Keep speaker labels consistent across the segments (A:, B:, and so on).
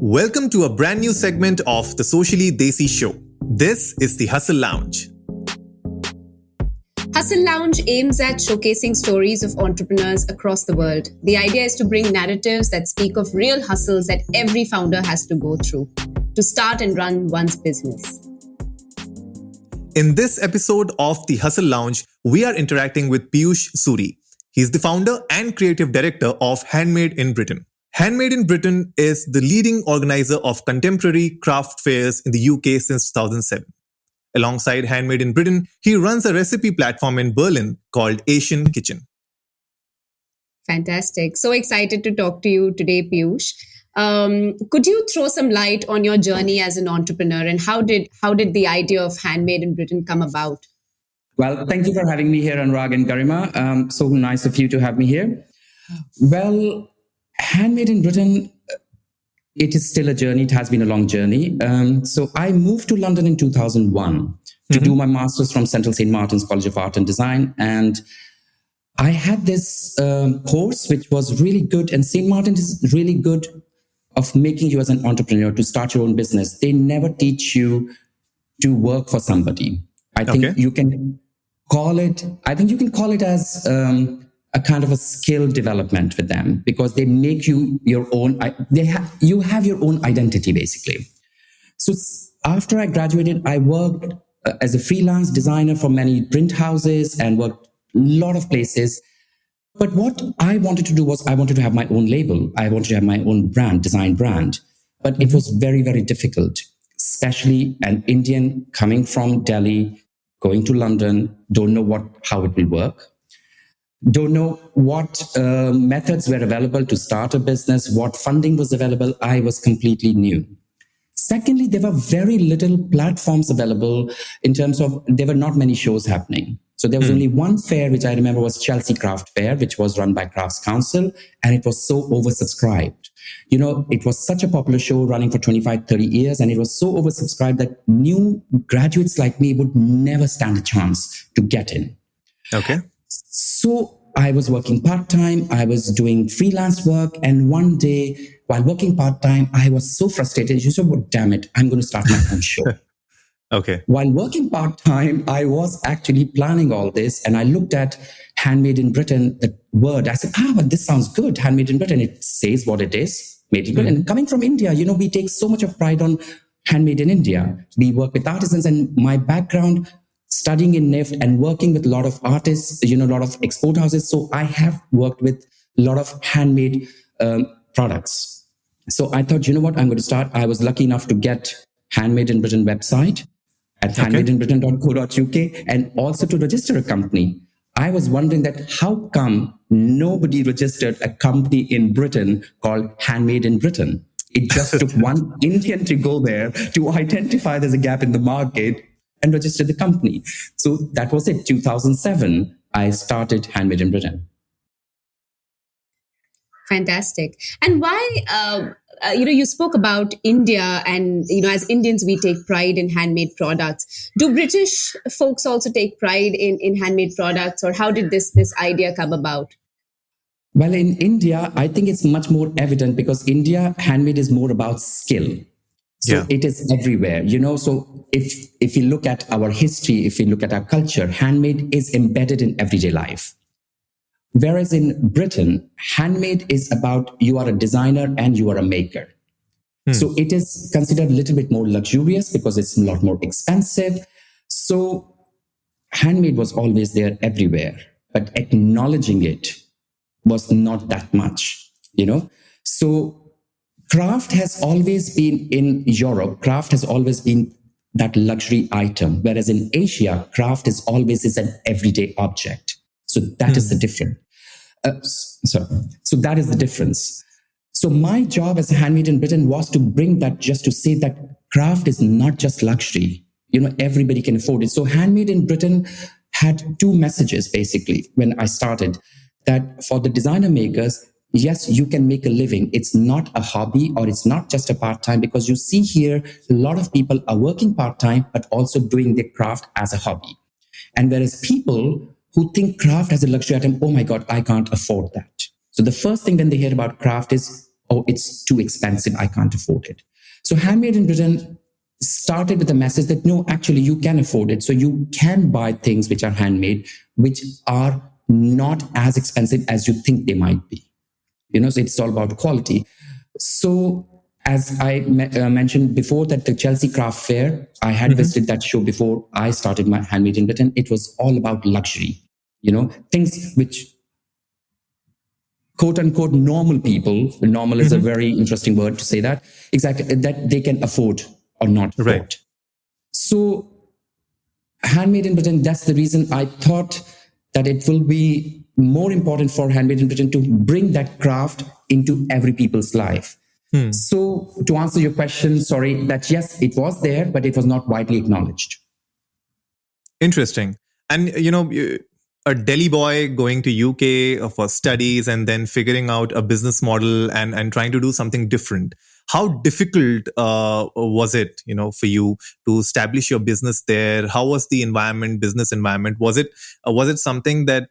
A: Welcome to a brand new segment of the Socially Desi show. This is the Hustle Lounge.
B: Hustle Lounge aims at showcasing stories of entrepreneurs across the world. The idea is to bring narratives that speak of real hustles that every founder has to go through to start and run one's business.
A: In this episode of the Hustle Lounge, we are interacting with Piyush Suri. He's the founder and creative director of Handmade in Britain. Handmade in Britain is the leading organizer of contemporary craft fairs in the UK since 2007. Alongside Handmade in Britain, he runs a recipe platform in Berlin called Asian Kitchen.
B: Fantastic. So excited to talk to you today, Piyush. Could you throw some light on your journey as an entrepreneur and how did the idea of Handmade in Britain come about?
C: Well, thank you for having me here, Anurag and Garima. So nice of you to have me here. Well, Handmade in Britain, it is still a journey. It has been a long journey. So I moved to London in 2001 to do my master's from Central St. Martin's College of Art and Design. And I had this course, which was really good. And St. Martin is really good of making you as an entrepreneur to start your own business. They never teach you to work for somebody. I think you can call it as a kind of a skill development with them, because they make you your own. You have your own identity basically. So after I graduated, I worked as a freelance designer for many print houses and worked a lot of places. But what I wanted to do was I wanted to have my own label. I wanted to have my own brand, design brand. But it was very, very difficult, especially an Indian coming from Delhi, going to London, don't know how it will work. Don't know what methods were available to start a business, what funding was available. I was completely new. Secondly, there were very little platforms available in terms of there were not many shows happening. So there was only one fair, which I remember was Chelsea Craft Fair, which was run by Crafts Council, and it was so oversubscribed. You know, it was such a popular show running for 25, 30 years, and it was so oversubscribed that new graduates like me would never stand a chance to get in.
A: Okay.
C: So I was working part-time, I was doing freelance work, and one day while working part-time, I was so frustrated. You said, well, damn it, I'm going to start my own show.
A: Okay.
C: While working part-time, I was actually planning all this, and I looked at Handmade in Britain, the word. I said, but this sounds good, Handmade in Britain. It says what it is, made in Britain. And coming from India, you know, we take so much of pride on handmade in India. We work with artisans, and my background, studying in NIFT and working with a lot of artists, you know, a lot of export houses. So I have worked with a lot of handmade products. So I thought, you know what, I'm going to start. I was lucky enough to get Handmade in Britain website at handmadeinbritain.co.uk and also to register a company. I was wondering that how come nobody registered a company in Britain called Handmade in Britain? It just took one Indian to go there to identify there's a gap in the market and register the company. So that was it. 2007, I started Handmade in Britain.
B: Fantastic. And why, you spoke about India and, as Indians, we take pride in handmade products. Do British folks also take pride in handmade products, or how did this idea come about?
C: Well, in India, I think it's much more evident because India, handmade is more about skill. So it is everywhere, you know. So if you look at our history, if you look at our culture, handmade is embedded in everyday life. Whereas in Britain, handmade is about you are a designer and you are a maker. So it is considered a little bit more luxurious because it's a lot more expensive. So handmade was always there everywhere, but acknowledging it was not that much, you know. So craft has always been in Europe, craft has always been that luxury item, whereas in Asia, craft is always an everyday object. So that is the difference. So that is the difference. So my job as a Handmade in Britain was to bring that, just to say that craft is not just luxury. You know, everybody can afford it. So Handmade in Britain had two messages basically when I started, that for the designer makers, yes, you can make a living. It's not a hobby or it's not just a part-time, because you see here, a lot of people are working part-time, but also doing their craft as a hobby. And whereas people who think craft as a luxury item, oh my God, I can't afford that. So the first thing when they hear about craft is, oh, it's too expensive, I can't afford it. So Handmade in Britain started with the message that no, actually you can afford it. So you can buy things which are handmade, which are not as expensive as you think they might be. So it's all about quality. So as I mentioned before, that the Chelsea Craft Fair, I had visited that show before I started my Handmade in Britain. It was all about luxury, things which quote unquote normal people, normal is a very interesting word to say that, exactly, that they can afford or not afford.
A: Right.
C: So Handmade in Britain, that's the reason I thought that it will be more important for Handmade in Britain to bring that craft into every people's life. So to answer your question, sorry, that yes, it was there, but it was not widely acknowledged.
A: Interesting. And, a Delhi boy going to UK for studies and then figuring out a business model and trying to do something different. How difficult was it, for you to establish your business there? How was the business environment? Was it something that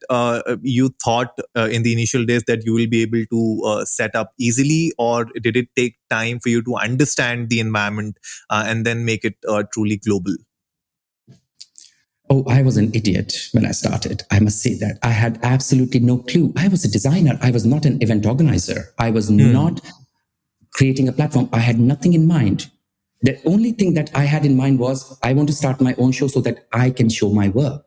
A: you thought in the initial days that you will be able to set up easily, or did it take time for you to understand the environment and then make it truly global?
C: Oh, I was an idiot when I started. I must say that. I had absolutely no clue. I was a designer. I was not an event organizer. I was not creating a platform. I had nothing in mind. The only thing that I had in mind was I want to start my own show so that I can show my work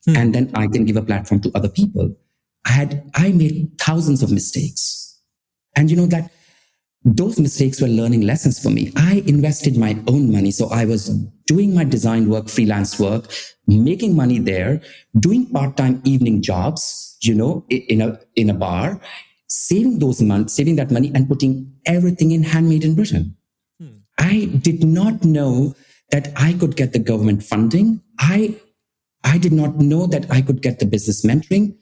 C: and then I can give a platform to other people. I made thousands of mistakes. And that those mistakes were learning lessons for me. I invested my own money. So I was doing my design work, freelance work, making money there, doing part-time evening jobs, in a bar, saving that money and putting everything in Handmade in Britain. I did not know that I could get the government funding. I did not know that I could get the business mentoring,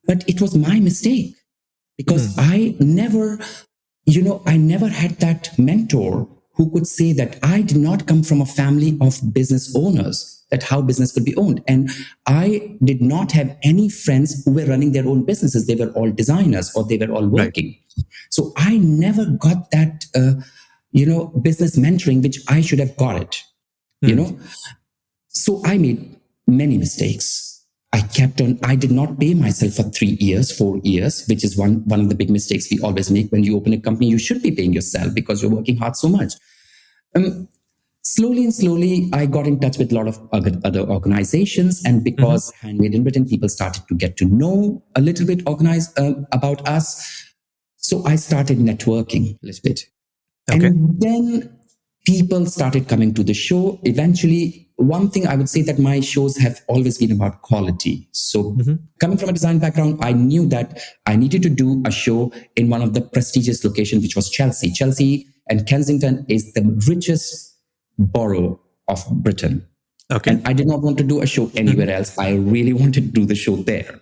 C: but it was my mistake because I never had that mentor who could say that I did not come from a family of business owners, that how business could be owned. And I did not have any friends who were running their own businesses. They were all designers or they were all working. Right. So I never got that, business mentoring, which I should have got it, So I made many mistakes. I did not pay myself for 3 years, 4 years, which is one of the big mistakes we always make. When you open a company, you should be paying yourself because you're working hard so much. Slowly, I got in touch with a lot of other organizations. And because Handmade in Britain, people started to get to know a little bit about us. So I started networking a little bit. Okay. And then people started coming to the show. Eventually, one thing I would say that my shows have always been about quality. So coming from a design background, I knew that I needed to do a show in one of the prestigious locations, which was Chelsea. Chelsea and Kensington is the richest borough of Britain. Okay. And I did not want to do a show anywhere else. I really wanted to do the show there.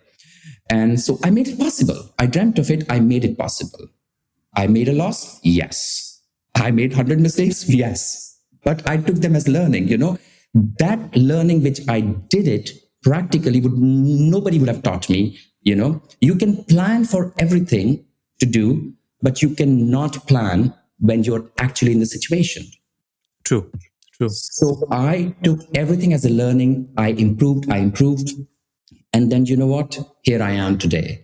C: And so I made it possible. I dreamt of it. I made it possible. I made a loss? Yes. I made 100 mistakes? Yes. But I took them as learning, That learning which I did it practically nobody would have taught me, You can plan for everything to do, but you cannot plan when you're actually in the situation.
A: True.
C: So I took everything as a learning. I improved. And then you know what? Here I am today.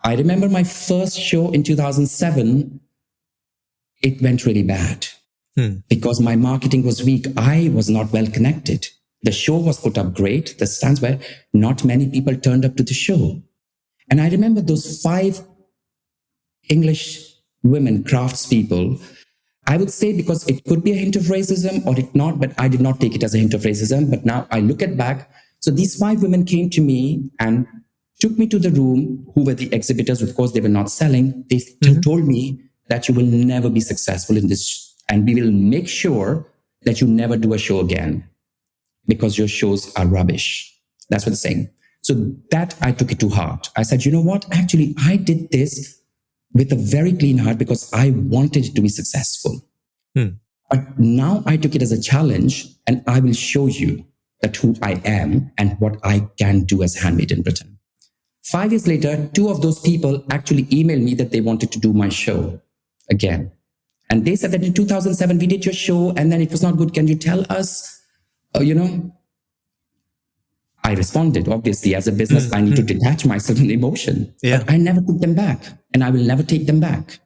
C: I remember my first show in 2007. It went really bad. Because my marketing was weak. I was not well connected. The show was put up great. The stands were not many people turned up to the show. And I remember those 5 English women craftspeople. I would say because it could be a hint of racism or it not, but I did not take it as a hint of racism. But now I look at back. So these 5 women came to me and took me to the room, who were the exhibitors. Of course, they were not selling. They told me that you will never be successful in this. And we will make sure that you never do a show again because your shows are rubbish. That's what they're saying. So that I took it to heart. I said, you know what? Actually, I did this with a very clean heart because I wanted it to be successful. But now I took it as a challenge and I will show you that who I am and what I can do as Handmade in Britain. 5 years later, 2 of those people actually emailed me that they wanted to do my show. again. And they said that in 2007, we did your show and then it was not good. Can you tell us, you know, I responded, obviously, as a business, I need to detach myself from the emotion.
A: Yeah.
C: But I never took them back and I will never take them back,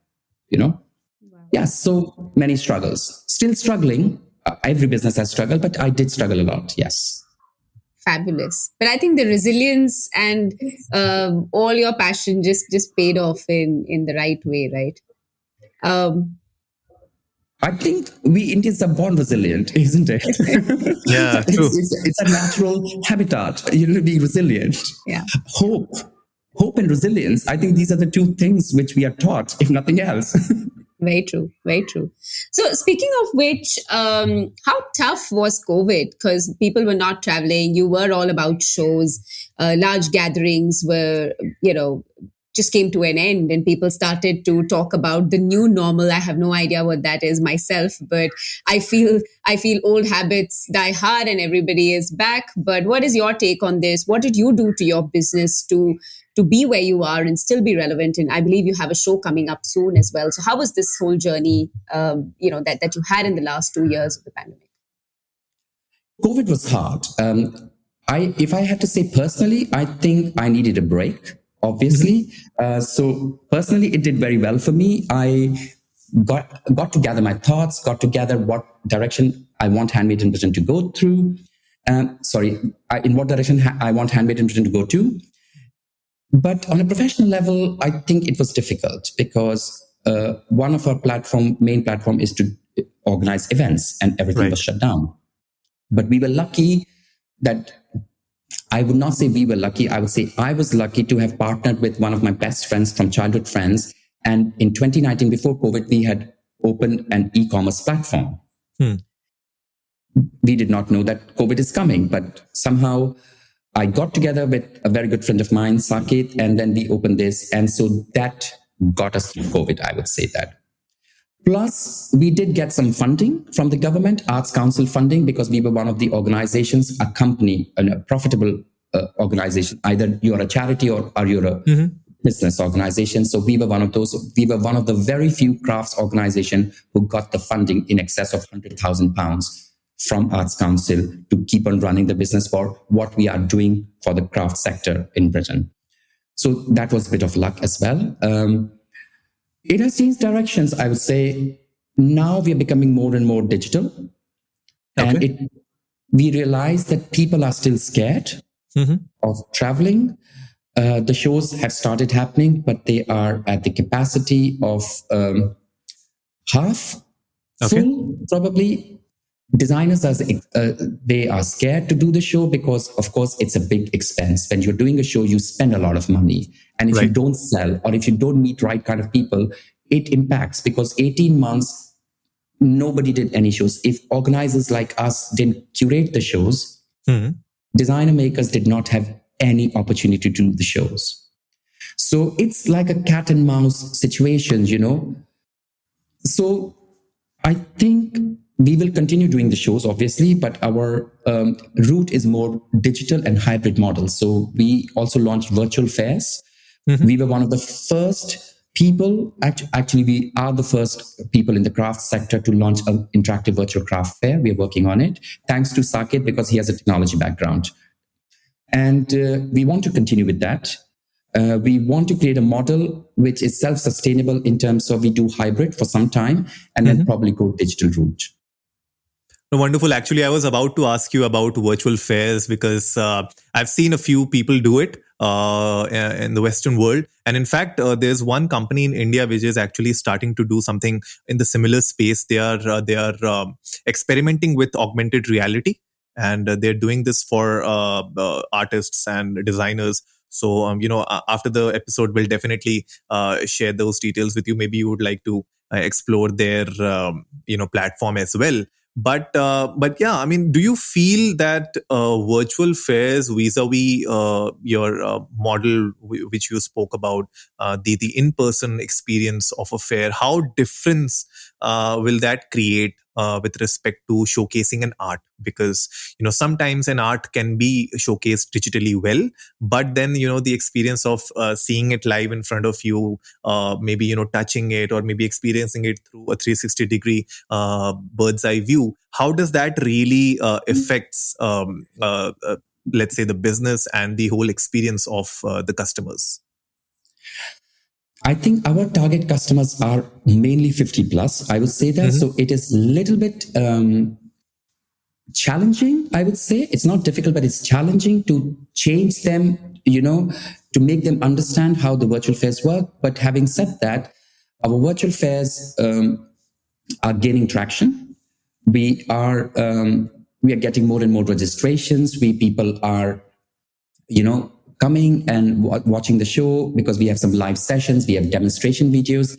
C: you know?
B: Wow.
C: Yeah, so many struggles. Still struggling. Every business has struggled, but I did struggle a lot, yes.
B: Fabulous. But I think the resilience and all your passion just paid off in the right way, right? Um,
C: I think we Indians are born resilient, isn't it?
A: Yeah, true.
C: It's a natural habitat, you know, being resilient.
B: yeah.
C: Hope, hope and resilience. I think these are the two things which we are taught, if nothing else.
B: Very true. Very true. So, speaking of which, how tough was COVID? Because people were not traveling. You were all about shows. Large gatherings were, just came to an end, and people started to talk about the new normal. I have no idea what that is myself, but I feel old habits die hard, and everybody is back. But what is your take on this? What did you do to your business to be where you are and still be relevant? And I believe you have a show coming up soon as well. So how was this whole journey, that you had in the last 2 years of the pandemic?
C: COVID was hard. If I had to say personally, I think I needed a break, obviously. So personally, it did very well for me. I got to gather my thoughts, got to gather what direction I want Handmade in Britain to go through. In what direction I want Handmade in Britain to go to. But on a professional level, I think it was difficult because one of our main platform is to organize events, and everything was shut down. But we were lucky that I would not say we were lucky. I would say I was lucky to have partnered with one of my best friends from childhood friends. And in 2019, before COVID, we had opened an e-commerce platform. We did not know that COVID is coming, but somehow I got together with a very good friend of mine, Saket, and then we opened this. And so that got us through COVID, I would say that. Plus, we did get some funding from the government, Arts Council funding, because we were one of the organizations, a company, a profitable organization. Either you're a charity or you're a business organization. So we were one of those. We were one of the very few crafts organization who got the funding in excess of £100,000 from Arts Council to keep on running the business for what we are doing for the craft sector in Britain. So that was a bit of luck as well. It has changed directions, I would say. Now we are becoming more and more digital. And we realize that people are still scared of traveling. The shows have started happening, but they are at the capacity of half full, probably. Designers, they are scared to do the show because, of course, it's a big expense. When you're doing a show, you spend a lot of money. And if you don't sell or if you don't meet right kind of people, it impacts, because 18 months, nobody did any shows. If organizers like us didn't curate the shows, designer makers did not have any opportunity to do the shows. So it's like a cat and mouse situation, you know. So I think we will continue doing the shows, obviously, but our route is more digital and hybrid models. So we also launched virtual fairs. We were one of the first people, actually we are the first people in the craft sector to launch an interactive virtual craft fair. We're working on it, thanks to Saket, because he has a technology background. And we want to continue with that. We want to create a model which is self-sustainable in terms of we do hybrid for some time and then probably go digital route.
A: No, wonderful. Actually, I was about to ask you about virtual fairs because I've seen a few people do it in the Western world. And in fact, there's one company in India which is actually starting to do something in the similar space. They are experimenting with augmented reality, and they're doing this for artists and designers. So, after the episode, we'll definitely share those details with you. Maybe you would like to explore their, platform as well. But yeah, I mean, do you feel that virtual fairs vis-a-vis your model, which you spoke about, the in-person experience of a fair, how difference will that create with respect to showcasing an art? Because sometimes an art can be showcased digitally well, but then the experience of seeing it live in front of you, maybe touching it, or maybe experiencing it through a 360-degree bird's eye view, how does that really affects let's say the business and the whole experience of the customers?
C: I think our target customers are mainly 50 plus. I would say that.
A: Mm-hmm.
C: So it is a little bit challenging, I would say. It's not difficult, but it's challenging to change them, to make them understand how the virtual fairs work. But having said that, our virtual fairs are gaining traction. We are getting more and more registrations. People are, coming and watching the show because we have some live sessions, we have demonstration videos,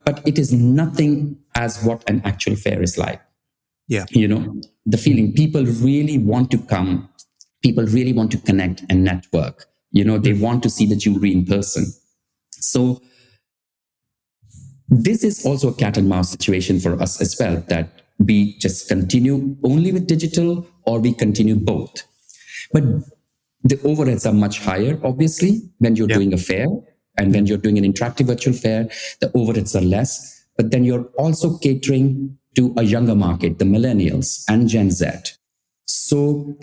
C: but it is nothing as what an actual fair is like.
A: Yeah.
C: The feeling, people really want to come, people really want to connect and network. They want to see the jewelry in person. So this is also a cat and mouse situation for us as well, that we just continue only with digital or we continue both. But the overheads are much higher, obviously, when you're doing a fair, and when you're doing an interactive virtual fair, the overheads are less. But then you're also catering to a younger market, the millennials and Gen Z. So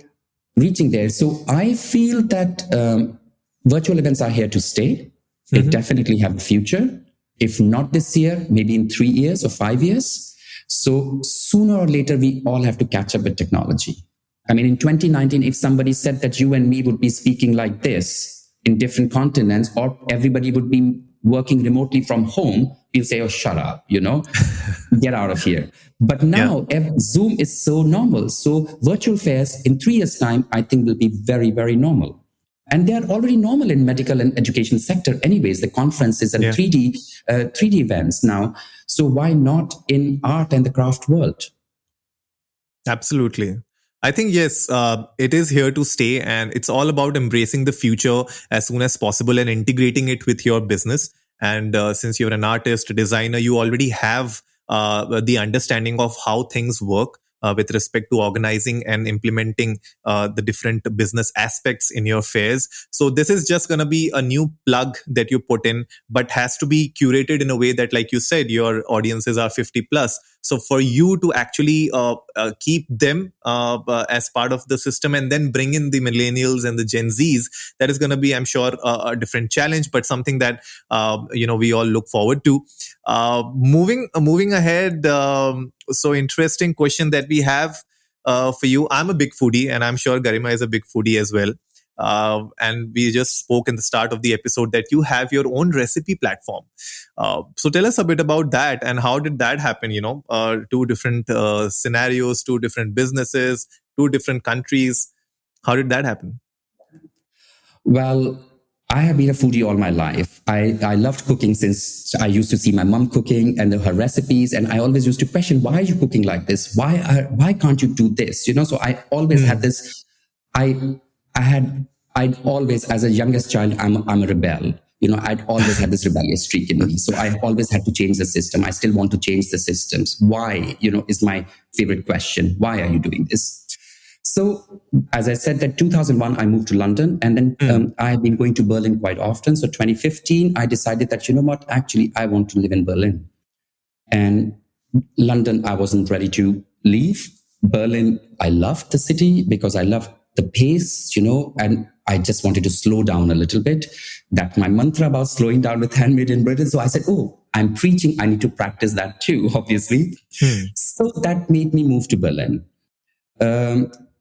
C: reaching there. So I feel that virtual events are here to stay. They definitely have a future. If not this year, maybe in 3 years or 5 years. So sooner or later, we all have to catch up with technology. I mean, in 2019, if somebody said that you and me would be speaking like this in different continents, or everybody would be working remotely from home, you'll say, oh, shut up, get out of here. But now Zoom is so normal. So virtual fairs in 3 years' time, I think will be very, very normal. And they are already normal in medical and education sector anyways, the conferences and 3D events now. So why not in art and the craft world?
A: Absolutely. I think, yes, it is here to stay, and it's all about embracing the future as soon as possible and integrating it with your business. And since you're an artist, a designer, you already have the understanding of how things work with respect to organizing and implementing the different business aspects in your fairs. So this is just going to be a new plug that you put in, but has to be curated in a way that, like you said, your audiences are 50 plus. So for you to actually keep them as part of the system and then bring in the millennials and the Gen Zs, that is going to be, I'm sure, a different challenge, but something that we all look forward to. Moving ahead, so interesting question that we have for you. I'm a big foodie, and I'm sure Garima is a big foodie as well. And we just spoke in the start of the episode that you have your own recipe platform. So tell us a bit about that, and how did that happen? Two different scenarios, two different businesses, two different countries. How did that happen?
C: Well, I have been a foodie all my life. I loved cooking since I used to see my mom cooking and her recipes. And I always used to question, why are you cooking like this? Why can't you do this? So I always had this, I'd always, as a youngest child, I'm a rebel. I'd always had this rebellious streak in me. So I always had to change the system. I still want to change the systems. Why, is my favorite question. Why are you doing this? So, as I said, that 2001, I moved to London, and then I've been going to Berlin quite often. So 2015, I decided that, actually, I want to live in Berlin. And London, I wasn't ready to leave. Berlin, I loved the city because I loved the pace, and I just wanted to slow down a little bit. That's my mantra about slowing down with Handmade in Britain. So I said, I'm preaching. I need to practice that too, obviously. So that made me move to Berlin.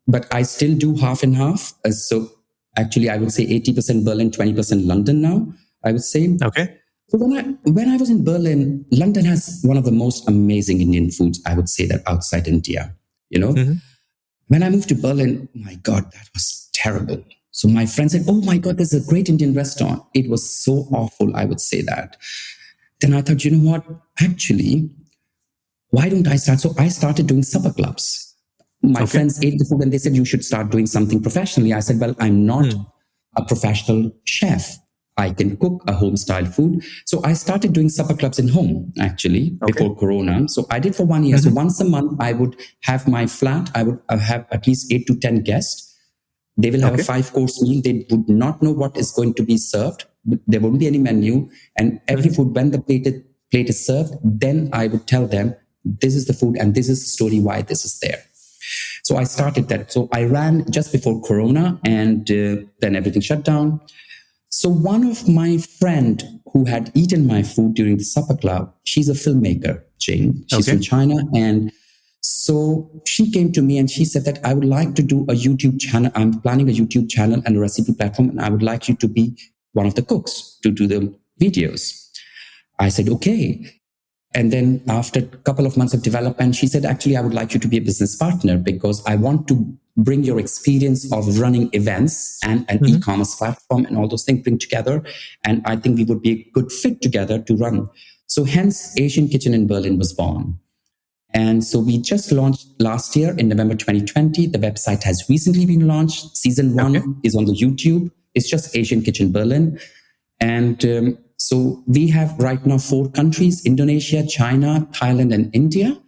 C: But I still do half and half. So actually, I would say 80% Berlin, 20% London now, I would say.
A: Okay.
C: So when I was in Berlin, London has one of the most amazing Indian foods, I would say, that outside India, When I moved to Berlin, my God, that was terrible. So my friend said, oh my God, there's a great Indian restaurant. It was so awful, I would say that. Then I thought, what? Actually, why don't I start? So I started doing supper clubs. My friends ate the food and they said, you should start doing something professionally. I said, well, I'm not a professional chef. I can cook a home style food. So I started doing supper clubs in home actually
A: Okay.
C: before Corona. So I did for 1 year. So once a month, I would have my flat. I would have at least 8 to 10 guests. They will have
A: Okay.
C: a 5 course meal. They would not know what is going to be served. There won't be any menu. And every food, when the plate is served, then I would tell them, this is the food and this is the story why this is there. So I started that. So I ran just before Corona, and then everything shut down. So one of my friend who had eaten my food during the supper club, she's a filmmaker, Jane. She's
A: Okay.
C: from China. And so she came to me and she said that I would like to do a YouTube channel. I'm planning a YouTube channel and a recipe platform, and I would like you to be one of the cooks to do the videos. I said, okay. And then after a couple of months of development, she said, actually, I would like you to be a business partner because I want to bring your experience of running events and an e-commerce platform and all those things bring together. And I think we would be a good fit together to run. So hence Asian Kitchen in Berlin was born. And so we just launched last year in November 2020. The website has recently been launched. Season 1 is on the YouTube. It's just Asian Kitchen Berlin. And so we have right now 4 countries: Indonesia, China, Thailand, and India.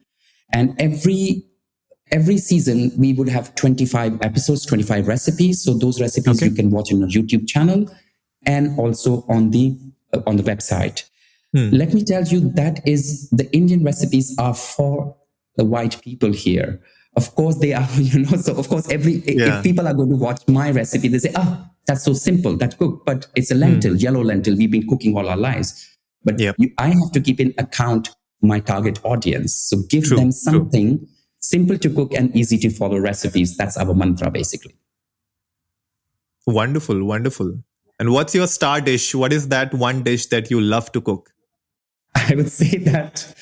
C: And every season we would have 25 episodes, 25 recipes. So those recipes you can watch on our YouTube channel and also on the website. Let me tell you, that is, the Indian recipes are for the white people here. Of course they are, so of course if people are going to watch my recipe, they say, that's so simple, that cook, but it's a lentil, yellow lentil. We've been cooking all our lives. But I have to keep in account my target audience. So give them something simple to cook and easy to follow recipes. That's our mantra, basically.
A: Wonderful, wonderful. And what's your star dish? What is that one dish that you love to cook?
C: I would say that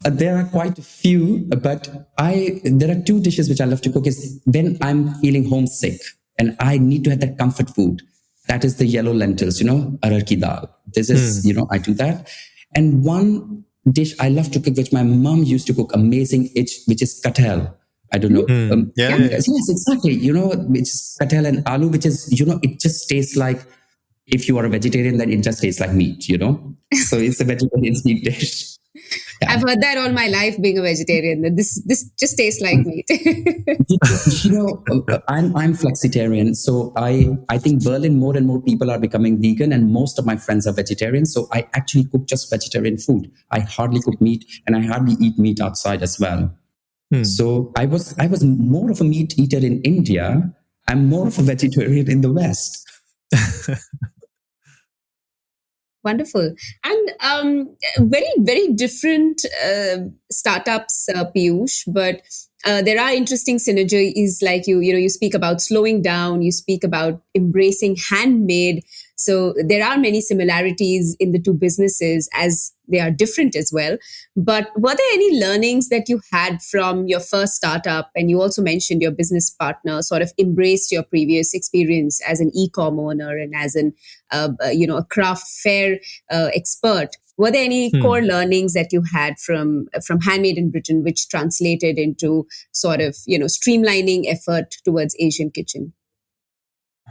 C: there are quite a few, but there are 2 dishes which I love to cook. Is when I'm feeling homesick and I need to have that comfort food. That is the yellow lentils, arar ki dal. This is, I do that. And one dish I love to cook, which my mom used to cook amazing, which is kathal. I don't know. Yes, exactly. Which is kathal and aloo, which is, it just tastes like, if you are a vegetarian, then it just tastes like meat, So it's a vegetarian meat dish.
B: Yeah. I've heard that all my life being a vegetarian, that this just tastes like meat.
C: I'm flexitarian. So I think Berlin, more and more people are becoming vegan, and most of my friends are vegetarian. So I actually cook just vegetarian food. I hardly cook meat, and I hardly eat meat outside as well. So I was more of a meat eater in India. I'm more of a vegetarian in the West.
B: Wonderful. And very, very different startups, Piyush, but there are interesting synergies. Like you speak about slowing down, you speak about embracing handmade. So there are many similarities in the 2 businesses, as they are different as well. But were there any learnings that you had from your first startup? And you also mentioned your business partner sort of embraced your previous experience as an e-com owner and as a craft fair expert. Were there any core learnings that you had from Handmade in Britain, which translated into sort of streamlining effort towards Asian Kitchen?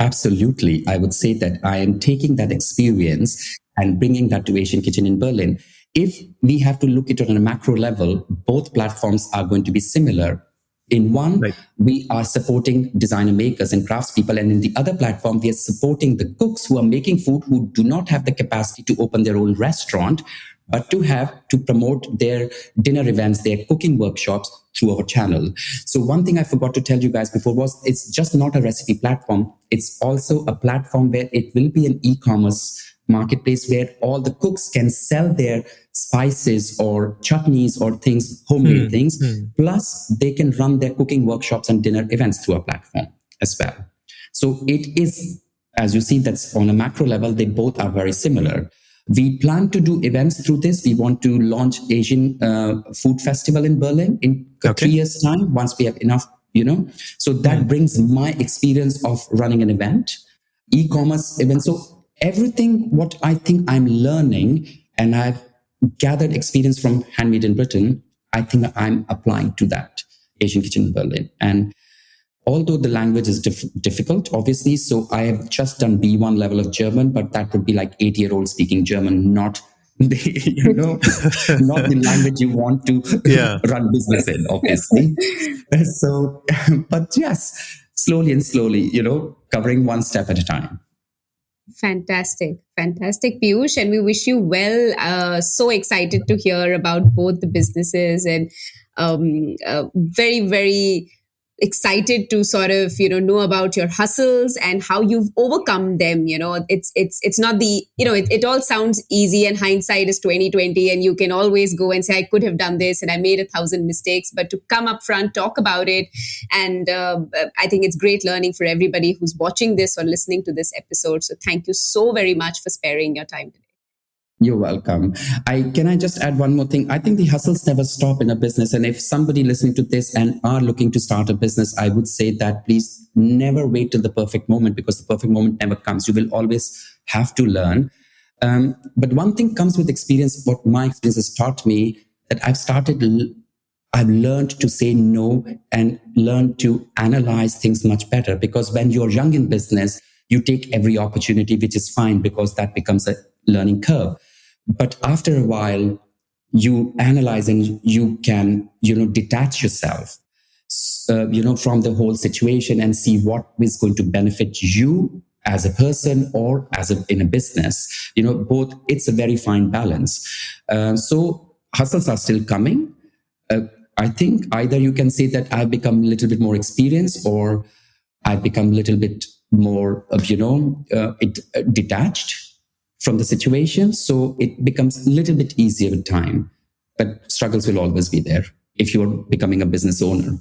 C: Absolutely. I would say that I am taking that experience and bringing that to Asian Kitchen in Berlin. If we have to look at it on a macro level, both platforms are going to be similar. In one, we are supporting designer makers and craftspeople. And in the other platform, we are supporting the cooks who are making food, who do not have the capacity to open their own restaurant, but to promote their dinner events, their cooking workshops through our channel. So one thing I forgot to tell you guys before was, it's just not a recipe platform. It's also a platform where it will be an e-commerce marketplace where all the cooks can sell their spices or chutneys or things, homemade things. Plus they can run their cooking workshops and dinner events through our platform as well. So it is, as you see, that's on a macro level, they both are very similar. We plan to do events through this. We want to launch Asian Food Festival in Berlin in 3 years' time, once we have enough, So that brings my experience of running an event, e-commerce event. So everything what I think I'm learning and I've gathered experience from Handmade in Britain, I think I'm applying to that Asian Kitchen in Berlin. And although the language is difficult, obviously. So I have just done B1 level of German, but that would be like 8-year-old speaking German, not the, not the language you want to
A: Yeah.
C: run business in, obviously. So, but yes, slowly and slowly, covering one step at a time.
B: Fantastic, fantastic, Piyush, and we wish you well. So excited to hear about both the businesses, and very, very excited to sort of know about your hustles and how you've overcome them. It's not the it all sounds easy, and hindsight is 2020, and you can always go and say I could have done this and I made 1,000 mistakes, but to come up front, talk about it, and I think it's great learning for everybody who's watching this or listening to this episode. So thank you so very much for sparing your time today.
C: You're welcome. Can I just add one more thing? I think the hustles never stop in a business. And if somebody listening to this and are looking to start a business, I would say that please never wait till the perfect moment, because the perfect moment never comes. You will always have to learn. But one thing comes with experience. What my experience has taught me, that I've learned to say no and learned to analyze things much better. Because when you're young in business, you take every opportunity, which is fine, because that becomes a learning curve. But after a while, you analyze and you can, detach yourself, from the whole situation and see what is going to benefit you as a person or in a business. Both, it's a very fine balance. So hustles are still coming. I think either you can say that I've become a little bit more experienced, or I've become a little bit more, detached from the situation. So it becomes a little bit easier with time, but struggles will always be there if you're becoming a business owner,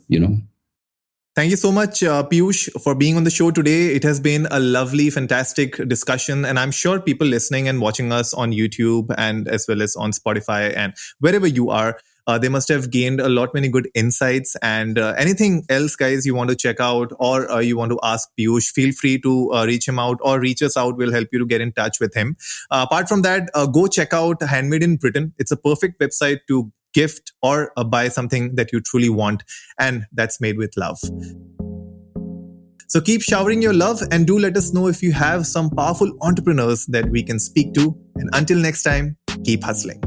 A: Thank you so much, Piyush, for being on the show today. It has been a lovely, fantastic discussion. And I'm sure people listening and watching us on YouTube and as well as on Spotify and wherever you are, they must have gained a lot many good insights. And anything else, guys, you want to check out or you want to ask Piyush, feel free to reach him out or reach us out. We'll help you to get in touch with him. Apart from that, go check out Handmade in Britain. It's a perfect website to gift or buy something that you truly want, and that's made with love. So keep showering your love, and do let us know if you have some powerful entrepreneurs that we can speak to. And until next time, keep hustling.